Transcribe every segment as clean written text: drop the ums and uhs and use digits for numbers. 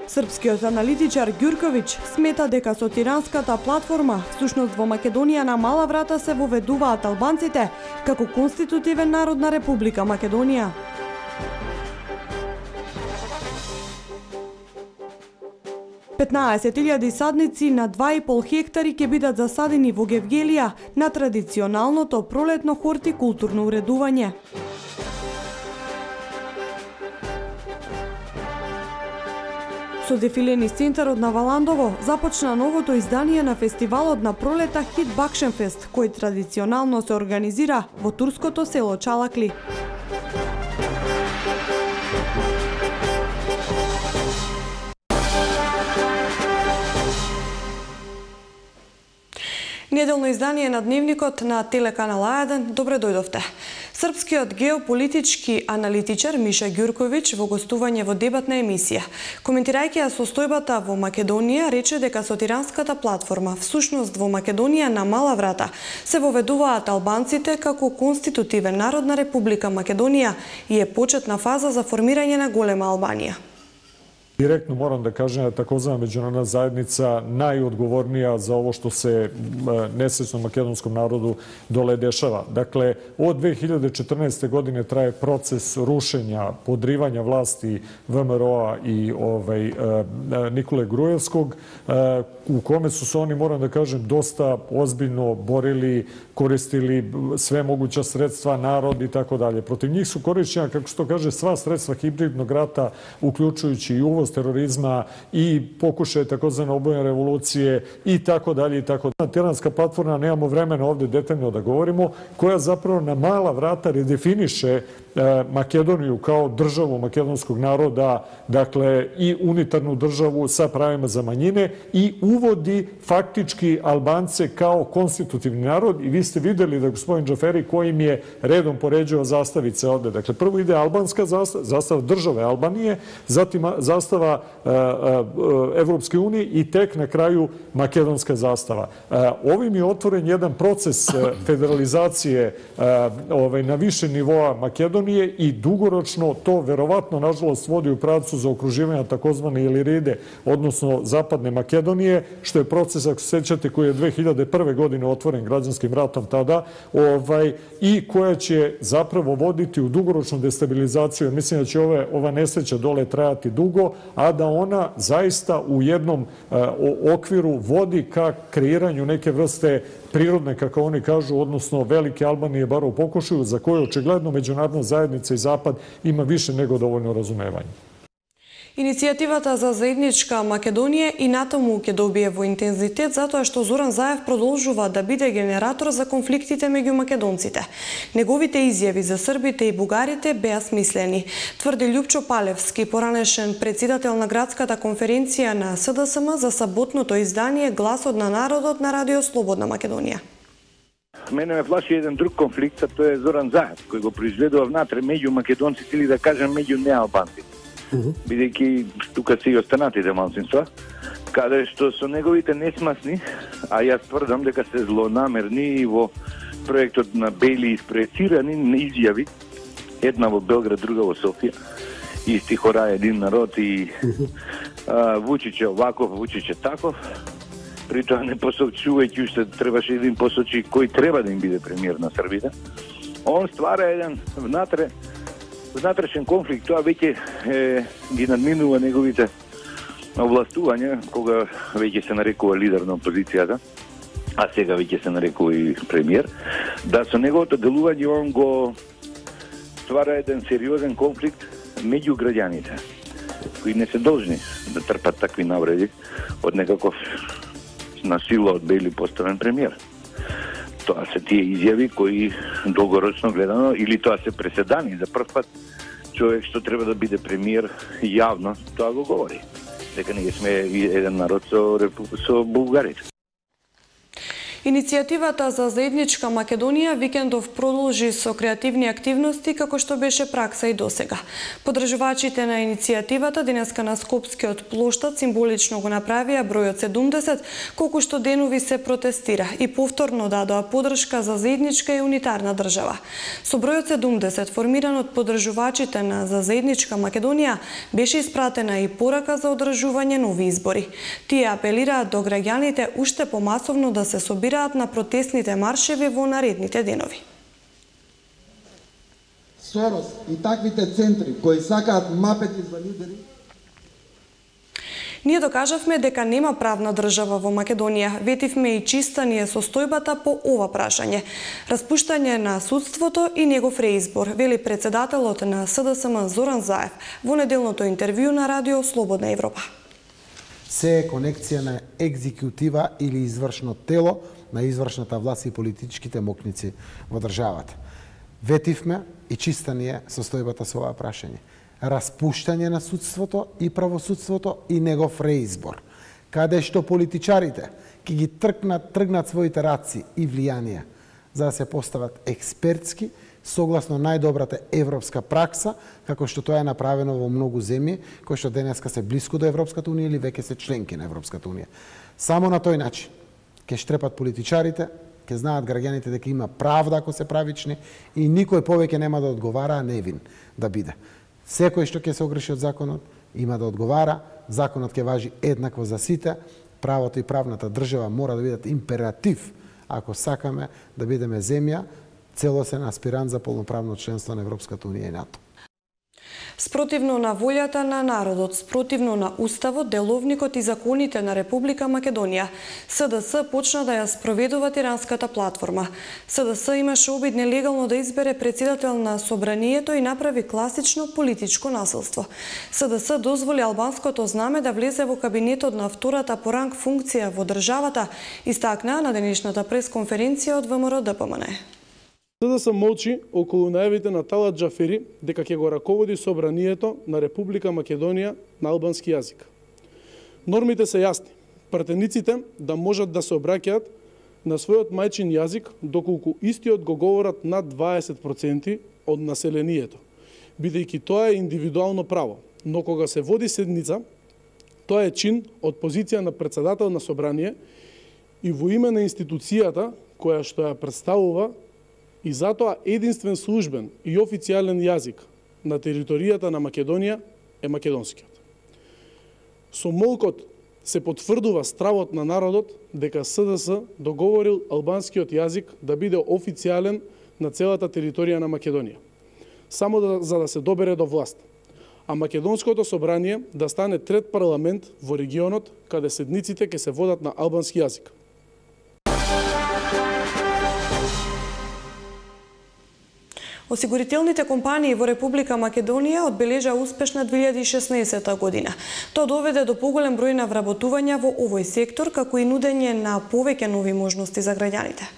Српскиот аналитичар Ѓурковиќ смета дека со тиранската платформа всушност во Македонија на мала врата се воведуваат албанците како конститутивен народ на Република Македонија. $15,000 садници на 2,5 хектари ќе бидат засадени во Гевгелија на традиционалното пролетно хортикултурно уредување. Со дефиле низ центарот на Валандово започна новото издание на фестивалот на пролета Хит Бакшенфест, кој традиционално се организира во турското село Чалакли. Неделно издание на Дневникот на телеканал А1. Добре дојдовте. Српскиот геополитички аналитичар Миша Ѓурковиќ во гостување во дебатна емисија, коментирајќи ја состојбата во Македонија, рече дека со тиранската платформа всушност во Македонија на мала врата се воведуваат албанците како конститутивен народ на Република Македонија и е почетна фаза за формирање на голема Албанија. Директно морам да кажем да таkozvana меѓународна заедница најодговорнија за ово што се несреќно македонском народу доле дешава. Дакле, од 2014. године трае процес рушења, подривања власти ВМРО и Николе Груевског, у коме су се они, морам да кажем, доста озбиljно борили, користили све могуća средства, народ и тако далje. Против njih su korišćena, kako što kaže, sva sredstva hibridnog rata, uključujući i uvoz terorizma i pokušaje takozvane obojene revolucije i tako dalje i tako dalje. Tiranska platforma, nemamo vremena ovde detaljno da govorimo, koja zapravo na mala vrata redefiniše Makedoniju kao državu makedonskog naroda, dakle i unitarnu državu sa pravima za manjine i uvodi faktički Albance kao konstitutivni narod. I vi ste videli da gospodin Džaferi kojim je redom poređao zastavice ovde. Dakle, prvo ide albanska zastava, zastava države Albanije, zatim zastava Evropske unije i tek na kraju makedonska zastava. Ovim je otvoren jedan proces federalizacije na više nivoa Makedonije i dugoročno to verovatno, nažalost, vodi u pravcu za okruživanje takozvane Iliride, odnosno Zapadne Makedonije, što je proces, ako se sećate, koji je 2001. godine otvoren građanskim ratom tada, i koja će zapravo voditi u dugoročnu destabilizaciju. Mislim da će ova nesreća dole trajati dugo, a da ona zaista u jednom okviru vodi ka kreiranju neke vrste prirodne, kako oni kažu, odnosno velike Albanije, bar u pokušaju, za koju očigledno međunarodna zajednica i Zapad ima više nego dovoljno razumevanje. Иницијативата за заедничка Македонија и натаму ќе добие во интензитет затоа што Зоран Заев продолжува да биде генератор за конфликтите меѓу македонците. Неговите изјави за србите и бугарите беа смислени, тврди Љупчо Палевски, поранешен председател на градската конференција на СДСМ за саботното издание Гласот на народот на Радио Слободна Македонија. Мене ме плаши еден друг конфликт, а тоа е Зоран Заев, кој го произведува внатре меѓу македонците или да кажем меѓу неалбанците. Бидејќи тука се и останатите малцинства, каде што со неговите несмасни, а јас тврдам дека се злонамерни во проектот на Бели испроецирани изјави, една во Белград, друга во Софија, и стихора един народ и Вучич е оваков, Вучич е таков, при тоа не посочувајќи уште требаше един посочи кој треба да им биде премиер на Србите. Он ствара еден внатрешен конфликт, тоа веќе ги надминува неговите овластувања, кога веќе се нарекува лидер на опозицијата, а сега веќе се нарекува и премиер, да со неговото делување он го ствара еден сериозен конфликт меѓу граѓаните, кои не се должни да трпат такви навреди од некаков на сила од Бели поставен премиер. Тоа се тие изјави кои долгорочно гледано, или тоа се преседани за прв пат човек што треба да биде премиер јавно, тоа го говори. Дека ние сме еден народ со бугарите. Иницијативата за заедничка Македонија викендов продолжи со креативни активности како што беше пракса и досега. Поддржувачите на иницијативата денеска на Скопскиот плоштад символично го направија бројот 70, колку што денови се протестира и повторно дадоа поддршка за заедничка и унитарна држава. Со бројот 70 формиран од поддржувачите на за заедничка Македонија беше испратена и порака за одржување нови избори. Тие апелираат до граѓаните уште помасовно да се собираат на протестните маршеви во наредните денови. Сорос и таквите центри кои сакаат мапети за лидери. Ние докажавме дека нема правна држава во Македонија. Ветивме и чиста ни е состојбата по ова прашање. Распуштање на судството и негов реизбор, вели председателот на СДСМ Зоран Заев во неделното интервју на Радио Слободна Европа. Се е конекција на екзекутива или извршно тело на извршната власт и политичките мокници во државата. Ветивме и чиста ни е состојбата со ова прашање. Распуштање на судството и правосудството и негов реизбор, каде што политичарите ќе ги тргнат своите раци и влијанија за да се постават експертски согласно најдобрата европска пракса, како што тоа е направено во многу земји кои што денеска се блиску до Европската унија или веќе се членки на Европската унија. Само на тој начин ќе штрепат политичарите, ќе знаат граѓаните дека има правда ако се правични и никој повеќе нема да одговара, а невин да биде. Секој што ќе се огреши од законот има да одговара, законот ќе важи еднакво за сите, правото и правната држава мора да бидат императив ако сакаме да бидеме земја целосен аспирант за полноправно членство на Европската унија и НАТО. Спротивно на волјата на народот, спротивно на Уставот, деловникот и законите на Република Македонија, СДС почна да ја спроведува тиранската платформа. СДС имаше обид нелегално да избере председател на собранието и направи класично политичко насилство. СДС дозволи албанското знаме да влезе во кабинетот на втората по ранг функција во државата, истакна на денешната пресконференција од ВМРО-ДПМН. СДС молчи околу најавите на Талат Џафери дека ќе го раководи собранието на Република Македонија на албански јазик. Нормите се јасни. Пратениците да можат да се обраќаат на својот мајчин јазик доколку истиот го говорат над 20% од населението, бидејќи тоа е индивидуално право. Но кога се води седница, тоа е чин од позиција на председател на собрание и во име на институцијата која што ја представува, и затоа единствен службен и официјален јазик на територијата на Македонија е македонскиот. Со молкот се потврдува стравот на народот дека СДС договорил албанскиот јазик да биде официјален на целата територија на Македонија, само за да се добере до власт. А Македонското собрание да стане трет парламент во регионот каде седниците ќе се водат на албански јазик. Осигурителните компании во Република Македонија одбележа успешна 2016 година. Тоа доведе до поголем број на вработувања во овој сектор, како и нудење на повеќе нови можности за граѓаните.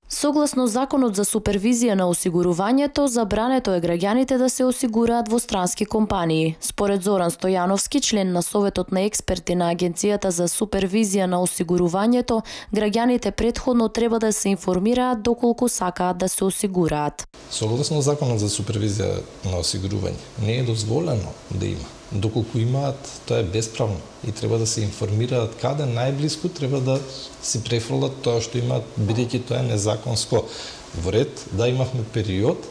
Согласно Законот за супервизија на осигурувањето, забрането е граѓаните да се осигураат во странски компании. Според Зоран Стојановски, член на Советот на експерти на Агенцијата за супервизија на осигурувањето, граѓаните претходно треба да се информираат доколку сакаат да се осигураат. Согласно Законот за супервизија на осигурување, не е дозволено да има. Доколку имаат, тоа е бесправно и треба да се информираат каде најблиску треба да си префрлат тоа што имаат, бидејќи тоа е незаконско. Во ред, да, имавме период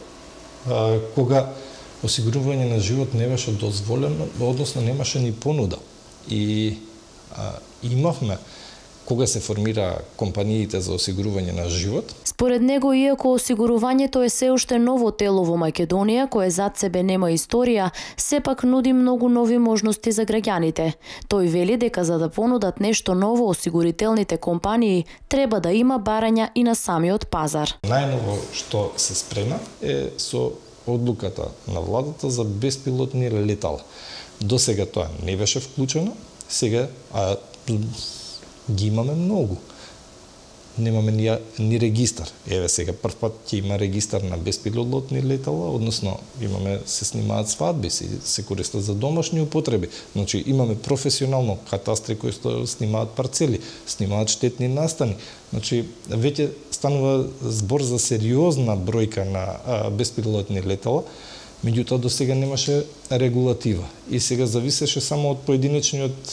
кога осигурување на живот не беше дозволено, односно немаше ни понуда. И имавме кога се формира компаниите за осигурување на живот. Според него, иако осигурувањето е се уште ново тело во Македонија, кое зад себе нема историја, сепак нуди многу нови можности за граѓаните. Тој вели дека за да понудат нешто ново осигурителните компании, треба да има барања и на самиот пазар. Најново што се спрема е со одлуката на владата за беспилотни летала. До сега тоа не беше вклучено, сега ги имаме многу. немаме ни регистар. Еве сега прв пат ќе има регистар на беспилотни летала, односно се снимаат свадби, се користат за домашни употреби. Значи имаме професионално катастри кои снимаат парцели, снимаат штетни настани. Значи веќе станува збор за сериозна бројка на беспилотни летала. Меѓутоа до сега немаше регулатива и сега зависеше само од поединечниот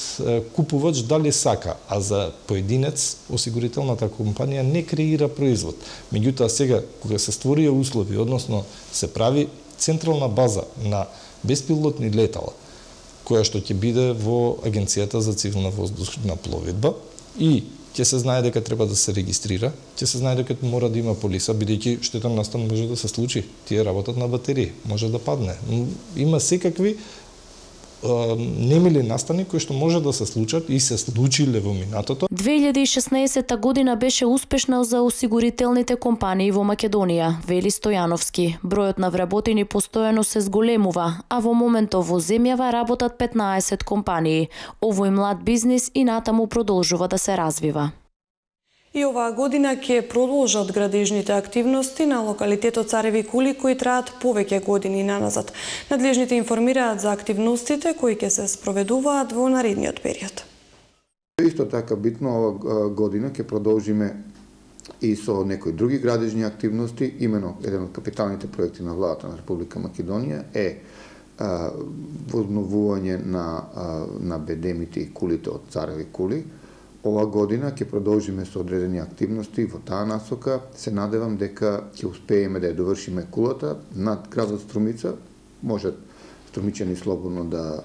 купувач дали сака, а за поединец осигурителната компанија не креира производ. Меѓутоа сега кога се створија услови, односно се прави централна база на беспилотни летала, која што ќе биде во Агенцијата за цивилна воздушна пловедба и ќе се знае дека треба да се регистрира, ќе се знае дека мора да има полиса, бидејќи штетен настан може да се случи. Тие работат на батерии, може да падне. Има секакви немили настани кои што може да се случат и се случиле во минатото. 2016 година беше успешна за осигурителните компании во Македонија, вели Стојановски. Бројот на вработени постојано се зголемува, а во моментов во земјава работат 15 компании. Овој млад бизнис и натаму продолжува да се развива. И оваа година ќе продолжат градежните активности на локалитетот Цареви кули кои траат повеќе години наназад. Надлежните информираат за активностите кои ќе се спроведуваат во наредниот период. Исто така битно ова година ќе продолжиме и со некои други градежни активности, имено еден од капиталните проекти на владата на Република Македонија е возобновување на бедемите и кулите од Цареви кули. Ова година ќе продолжиме со одредени активности во таа насока. Се надевам дека ќе успееме да ја довршиме кулата над градот Струмица. Може струмичани слободно да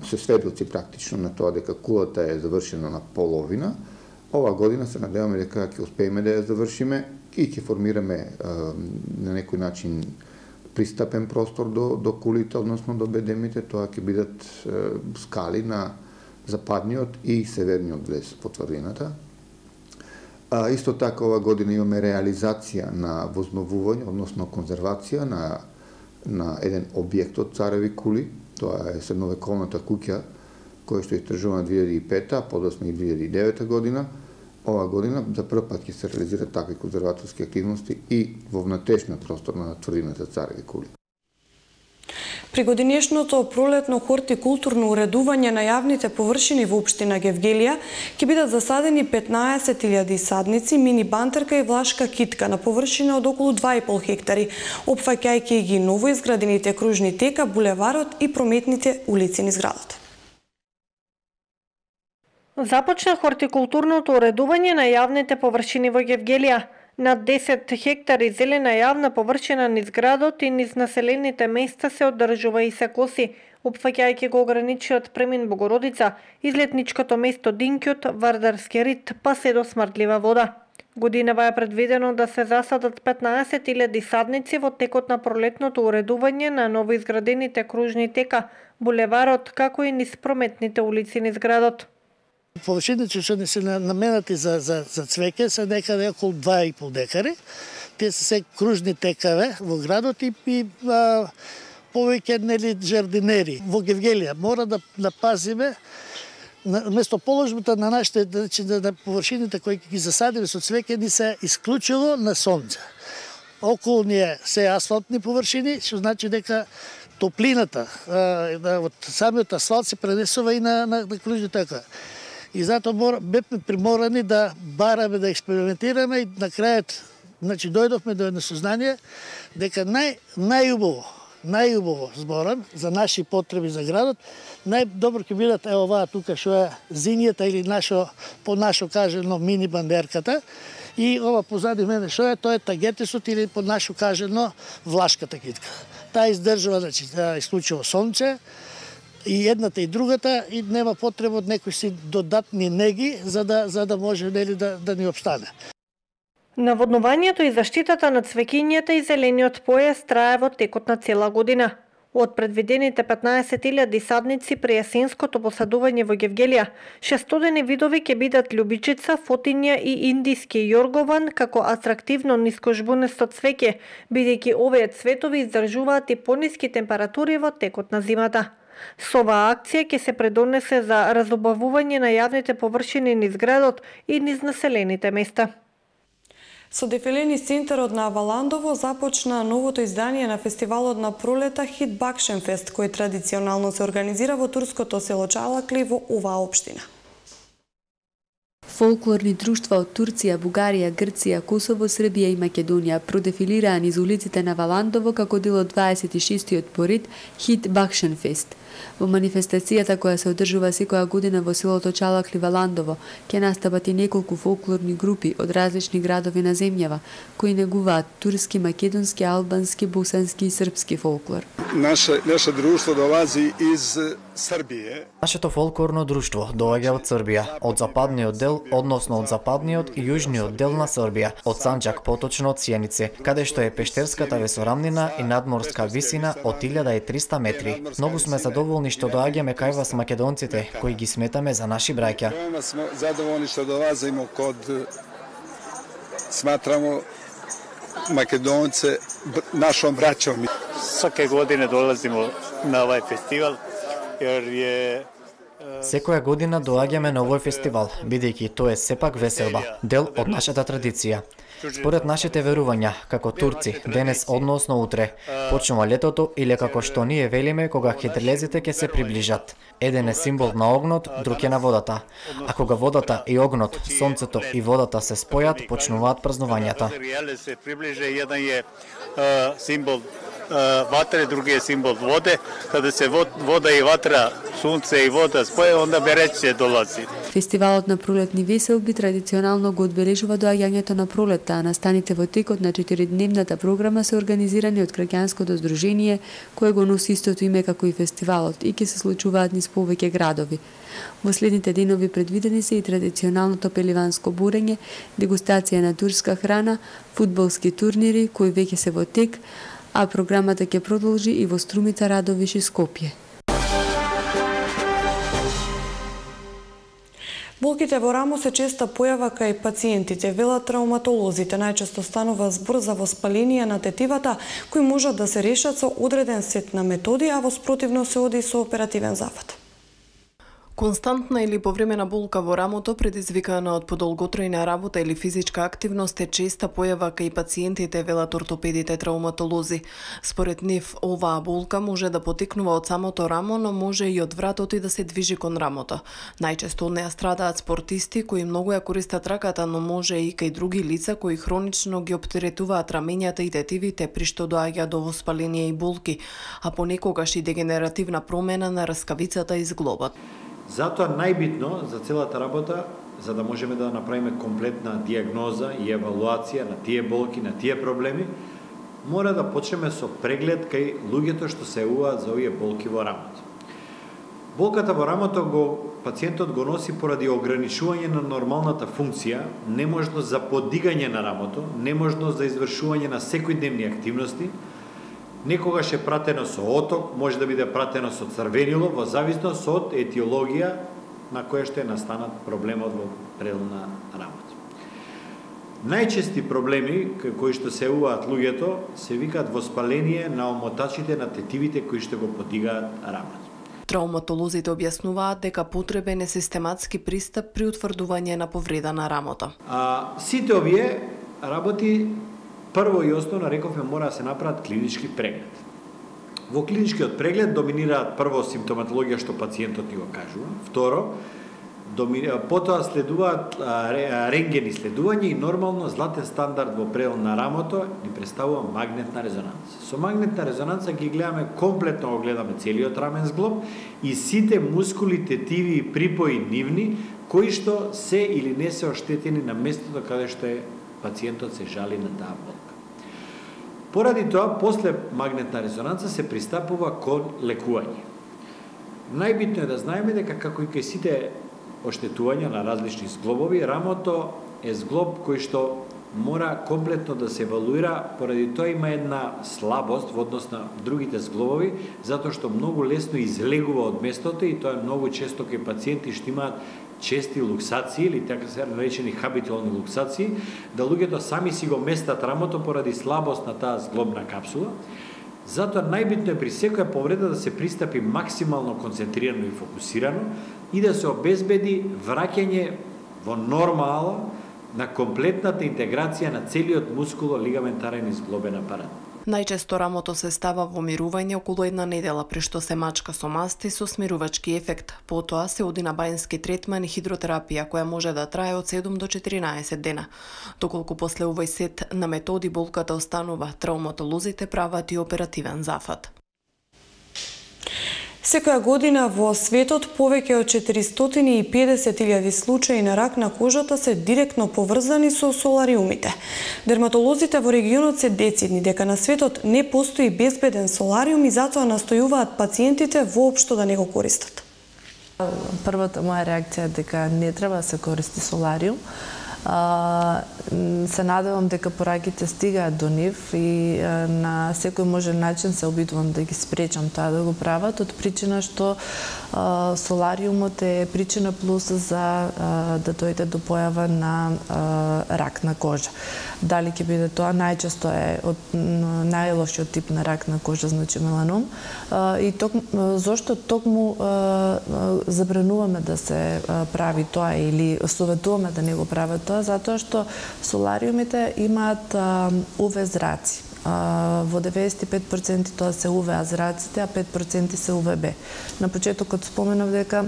се сведоци практично на тоа дека кулата е завршена на половина. Ова година се надеваме дека ќе успееме да ја завршиме и ќе формираме на некој начин пристапен простор до кулите, односно до бедемите. Тоа ќе бидат скали на западниот и северниот влез по тврдината. Исто така ова година имаме реализација на возновување, односно конзервација на еден објект од Цареви кули. Тоа е средновековната куќа која што е истражувана 2005, подоцна и 2009 година. Ова година за прв пат ќе се реализираат такви конзерваторски активности и во внатрешниот простор на тврдината Цареви кули. При годинешното пролетно хортикултурно уредување на јавните површини во општина Гевгелија ќе бидат засадени 15.000 садници, мини бантерка и влашка китка на површина од околу 2,5 хектари, опфаќајќи ги новоизградените кружни тека, булеварот и прометните улици низ градот. Започна хортикултурното уредување на јавните површини во Гевгелија. Над 10 хектари зелена јавна површина низ градот и низ населените места се одржува и се коси, опфаќајќи го ограничиот премин Богородица, излетничкото место Динкјот, Вардарски рит, па се до Смрдлива вода. Годинава е предвидено да се засадат 15.000 садници во текот на пролетното уредување на новоизградените кружни тека, булеварот, како и низ прометните улици низ градот. Површините што не се наменати за цвеќе се некаде околу 2,5 декари. Тие се се кружни текаве во градот и повеќе жардинери. Во Гевгелија мора да пазиме место положбата на нашите на површините кои ги засадиме со цвеќе ни се исклучило на сонце. Околу ние се асфалтни површини, што значи дека топлината од самиот асфалт се пренесува и на кружни текаве. И затоа бевме приморани да бараме, да експериментираме и на крајот, значи дојдовме до едно сознание дека најубаво зборам за наши потреби за градот, најдобро ќе бидат оваа тука што е зињата или по нашо кажано мини бандерката и ова позади мене што е, тоа е тагетисот или по нашо кажано влашката китка. Таа издржува, значи, исклучиво сонце, и едната и другата и нема потреба од некои си додатни неги за да може да ни обстане. Наводнувањето и заштитата на цвеќињата и зелениот појас трае во текот на цела година. Од предвидените 15.000 садници при есенското посадување во Гевгелија, 600 видови ќе бидат љубичица, фотинја и индиски јоргован како атрактивно нискожбунесто цвеќе, бидејќи овие цветови издржуваат и пониски температури во текот на зимата. Со оваа акција ќе се предонесе за разобавување на јавните површини низ градот и низ населените места. Со дефиле низ центарот на Валандово започна новото издание на фестивалот на пролета Хит Бакшенфест, кој традиционално се организира во турското село Чалакли во оваа општина. Фолклорни друштва од Турција, Бугарија, Грција, Косово, Србија и Македонија продефилираа низ улиците на Валандово како дел од 26-тиот поред Хит Бакшенфест. Во манифестацијата која се одржува секоја година во селото Чалакли, Валандово, ќе настапат и неколку фолклорни групи од различни градови на земјава, кои негуваат турски, македонски, албански, босански и српски фолклор. Наше друштво долази из Србија. Нашето фолклорно друштво доаѓа од Србија, од западниот дел, односно од западниот и јужниот дел на Србија, од Санџак, поточно од Сијанице, каде што е Пештерската весорамнина и надморска висина од 1300 метри. Многу сме задоволни што доаѓаме кај вас македонците, кои ги сметаме за наши браќа. Veoma smo zadovoljni što dolazimo kod, smatramo Makedonce našom braćom. Svake godine dolazimo na ovaj festival jer je Секоја година доаѓаме на овој фестивал, бидејќи тоа е сепак веселба, дел од нашата традиција. Според нашите верувања, како турци, денес односно утре, почнува летото или како што ние велиме кога хидрелезите ќе се приближат. Еден е символ на огнот, друг е на водата. А кога водата и огнот, сонцето и водата се спојат, почнуваат празнувањата. Еден е символ ватре, други е символ воде. Каде се вода и ватра, сонце и вода споја, онда береќе долази. Фестивалот на пролетни веселби традиционално го одбележува доаѓањето на пролетта, а настаните во текот на 4-дневната програма се организирани од граѓанското здружение, кое го носи истото име како и фестивалот и ќе се случуваат низ повеќе градови. Во следните денови предвидени се и традиционалното пеливанско бурење, дегустација на турска храна, фудбалски турнири кои веќе се во тек, а програмата ќе продолжи и во Струмица, Радовиш и Скопје. Болките во рамо се честа појава кај пациентите, велат травматолозите. Најчесто станува збор за воспаление на тетивата, кои можат да се решат со одреден сет на методи, а во спротивно се оди со оперативен зафат. Константна или повремена болка во рамото, предизвикана од подолготрајна работа или физичка активност, е честа појава кај пациентите, велат ортопедите травматолози. Според нив, оваа болка може да потекнува од самото рамо, но може и од вратот и да се движи кон рамото. Најчесто од неа страдаат спортисти кои многу ја користат раката, но може и кај други лица кои хронично ги оптеретуваат рамењата и тетивите, при што доаѓа до воспаление и болки, а понекогаш и дегенеративна промена на раскавицата и зглобот. Затоа најбитно за целата работа, за да можеме да направиме комплетна диагноза и евалуација на тие болки, на тие проблеми, мора да почнеме со преглед кај луѓето што се јавуваат за овие болки во рамото. Болката во рамото пациентот го носи поради ограничување на нормалната функција, неможност за подигање на рамото, неможност за извршување на секојдневни активности, некогаш е пратено со оток, може да биде пратено со црвенило, во зависност од етиологија на која што е настанат проблемот во предел на рамото. Најчести проблеми кои што се јавуваат луѓето се викаат воспаление на омотачите на тетивите кои што го подигаат рамото. Травматолозите објаснуваат дека потребен е систематски пристап при утврдување на повреда на рамото. Сите овие работи прво и основно, рековме, мора да се направат клинички преглед. Во клиничкиот преглед доминираат прво симптоматологија што пациентот ни го кажува, второ, потоа следуваат рентген исследување и нормално златен стандард во предел на рамото ни представува магнетна резонанца. Со магнетна резонанца ги гледаме комплетно, го гледаме целиот рамен зглоб и сите мускули, тетиви и припои нивни кои што се или не се оштетени на местото каде што е пациентот се жали на таа болка. Поради тоа, после магнетна резонанца се пристапува кон лекување. Најбитно е да знаеме дека како и кај сите оштетувања на различни зглобови, рамото е зглоб кој што мора комплетно да се евалуира, поради тоа има една слабост во однос на другите зглобови, затоа што многу лесно излегува од местото и тоа е многу често кај пациенти што имаат чести луксации или така се наречени хабитуални луксации, да луѓето сами си го местат рамото поради слабост на таа зглобна капсула Затоа најбитно е при секоја повреда да се пристапи максимално концентрирано и фокусирано и да се обезбеди враќање во нормала на комплетната интеграција на целиот мускуло-лигаментарен и зглобен апарат. Најчесто рамото се става во мирување околу една недела, при што се мачка со масти со смирувачки ефект. Потоа се оди на бајнски третман и хидротерапија, која може да трае од 7 до 14 дена. Доколку после овој сет на методи болката останува, травматолозите прават и оперативен зафат. Секоја година во светот повеќе од 450.000 случаи на рак на кожата се директно поврзани со солариумите. Дерматолозите во регионот се децидни дека на светот не постои безбеден солариум и затоа настојуваат пациентите воопшто да не го користат. Првата моја реакција е дека не треба да се користи солариум. Се надевам дека пораките стигаат до нив и на секој можен начин се обидувам да ги спречам тоа да го прават, од причина што солариумот е причина плюс за да дојде до појава на рак на кожа. Дали ќе биде тоа, најчесто е од најлошиот тип на рак на кожа, значи меланом. И зошто токму забрануваме да се прави тоа или советуваме да не го прават тоа, затоа што солариумите имаат UV зраци. Во 95% тоа се UV зраците, а 5% се UVB. На почетокот споменав дека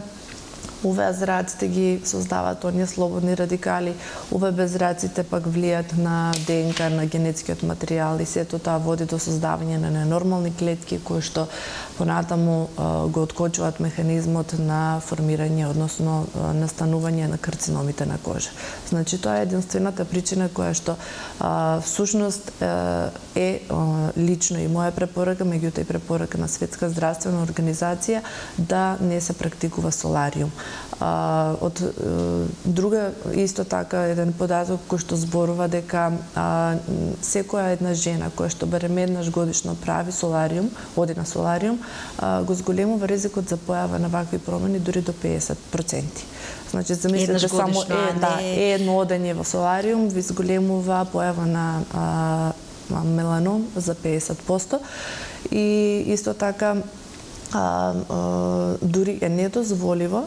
UV зраците ги создаваат оние слободни радикали, UVB зраците пак влијат на ДНК, на генетскиот материјал и сето тоа води до создавање на ненормални клетки кои што понатаму го откочуваат механизмот на формирање, односно настанување на карциномите на кожа. Значи тоа е единствената причина која што всушност е лично и моја препорака, меѓутоа и препорака на Светска здравствена организација да не се практикува солариум. Од друга исто така еден податок кој што зборува дека секоја една жена која што барем еднаш годишно прави солариум, оди на солариум, го зголемува ризикот за појава на вакви промени дури до 50%. Значи замислете само едно одење во солариум ви зголемува појава на меланом за 50%. И исто така дури е недозволиво,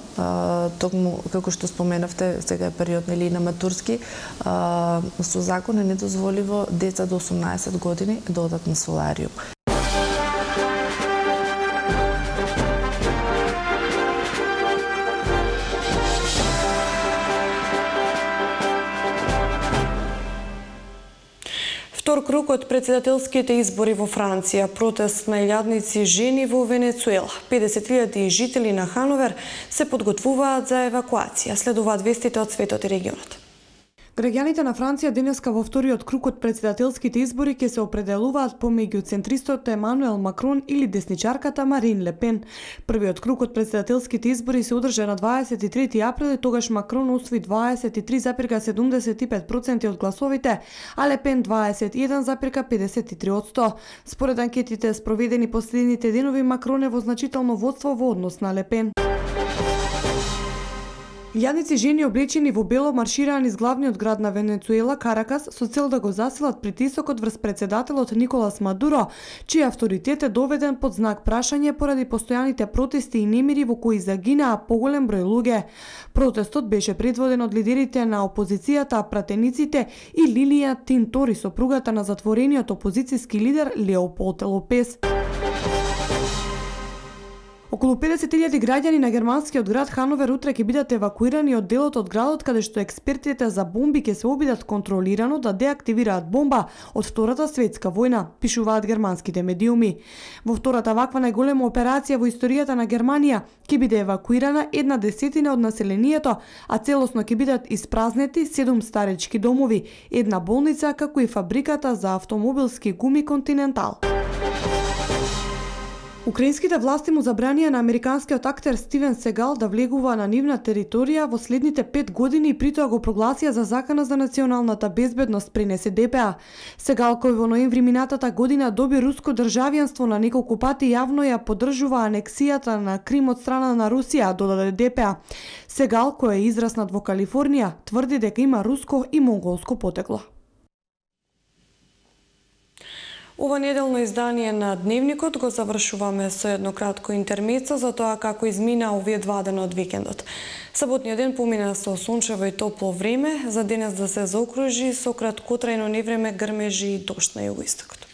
токму како што споменавте, сега е период нели на матурски, со закон е недозволиво деца до 18 години да одат на солариум. Втор круг од председателските избори во Франција, протест на илјадници жени во Венецуела. 50.000 жители на Хановер се подготвуваат за евакуација, следуваат вестите од светот и регионот. Граѓаните на Франција денеска во вториот круг од председателските избори ќе се определуваат помеѓу центристот Емануел Макрон или десничарката Марин Ле Пен. Првиот круг од председателските избори се одржа на 23 април и тогаш Макрон освои 23,75% од гласовите, а Ле Пен 21,53%. Според анкетите спроведени последните денови, Макрон е во значително водство во однос на Ле Пен. Илјадници жени облечени во бело маршираа низ главниот град на Венецуела, Каракас, со цел да го засилат притисокот врз претседателот Николас Мадуро, чиј авторитет е доведен под знак прашање поради постојаните протести и немири во кои загинаа поголем број луѓе. Протестот беше предводен од лидерите на опозицијата, пратениците и Лилија Тинтори, сопругата на затворениот опозицијски лидер Леополд Лопес. Околу 50.000 граѓани на германскиот град Хановер утре ќе бидат евакуирани од делот од градот каде што експертите за бомби ќе се обидат контролирано да деактивираат бомба од Втората светска војна, пишуваат германските медиуми. Во втората ваква најголема операција во историјата на Германија ќе биде евакуирана 1/10 од населението, а целосно ќе бидат испразнети 7 старечки домови, една болница како и фабриката за автомобилски гуми Континентал. Украинските власти му забранија на американскиот актер Стивен Сегал да влегува на нивна територија во следните 5 години и притоа го прогласија за закана за националната безбедност, пренесе ДПА. Сегал, кој во ноември минатата година доби руско државјанство, на неколку пати јавно ја поддржува анексијата на Крим од страна на Русија, додаде ДПА. Сегал, кој е израснат во Калифорнија, тврди дека има руско и монголско потекло. Ова неделно издание на Дневникот го завршуваме со едно кратко интермецо за тоа како измина овие 2 дена од викендот. Саботниот ден помина со сончево и топло време, за денес да се заокружи со краткотрајно невреме, грмежи и дожд на југоистокот.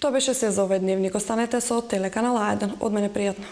Тоа беше се за овој дневник. Останете со телеканал А1. Од мене пријатно.